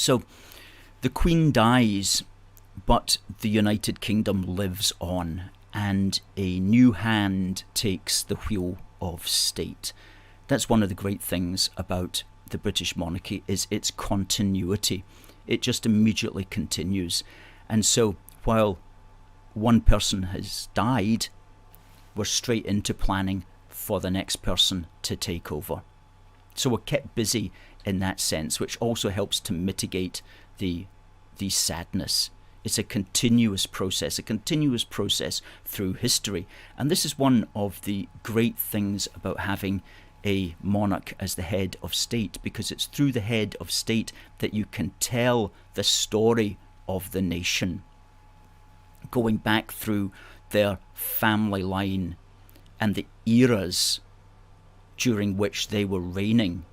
So the Queen dies, but the United Kingdom lives on, and a new hand takes the wheel of state. That's one of the great things about the British monarchy, is its continuity. It just immediately continues. And so while one person has died, we're straight into planning for the next person to take over. So we're kept busy in that sense, which also helps to mitigate the sadness. It's a continuous process through history. And this is one of the great things about having a monarch as the head of state, because it's through the head of state that you can tell the story of the nation, going back through their family line and the eras during which they were reigning,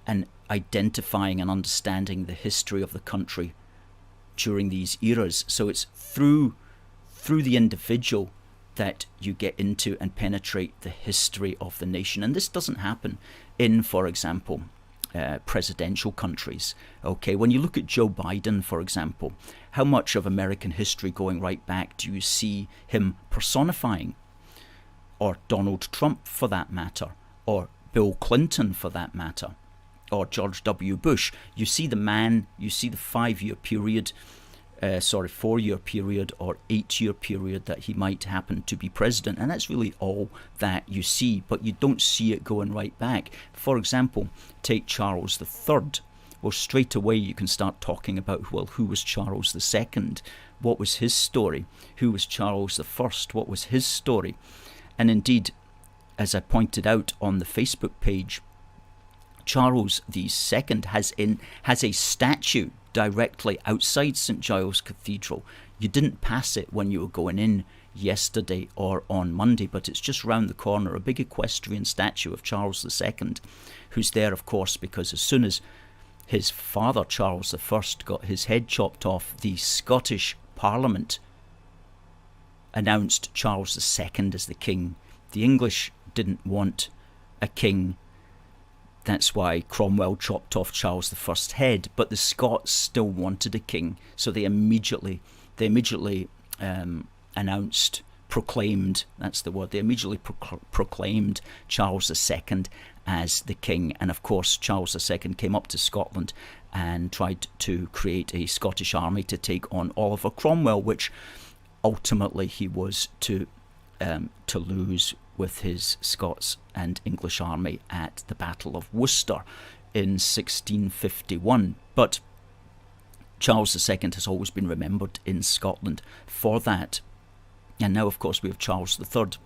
and identifying and understanding the history of the country during these eras. So it's through the individual that you get into and penetrate the history of the nation. And this doesn't happen in, for example, presidential countries. Okay, when you look at Joe Biden, for example, how much of American history going right back do you see him personifying? Or Donald Trump, for that matter, or Bill Clinton, for that matter, or George W. Bush. You see the man, you see the 4-year period, or 8-year period that he might happen to be president, and that's really all that you see, but you don't see it going right back. For example, take Charles III. Well, straight away you can start talking about, well, who was Charles II? What was his story? Who was Charles I? What was his story? And indeed, as I pointed out on the Facebook page, Charles II has a statue directly outside St Giles Cathedral. You didn't pass it when you were going in yesterday or on Monday, but it's just round the corner, a big equestrian statue of Charles II, who's there, of course, because as soon as his father, Charles I, got his head chopped off, the Scottish Parliament announced Charles II as the king. The English didn't want a king. That's why Cromwell chopped off Charles I's head, but the Scots still wanted a king, so they immediately proclaimed Charles II as the king. And of course, Charles II came up to Scotland and tried to create a Scottish army to take on Oliver Cromwell, which ultimately he was to lose with his Scots and English army at the Battle of Worcester in 1651. But Charles II has always been remembered in Scotland for that. And now, of course, we have Charles III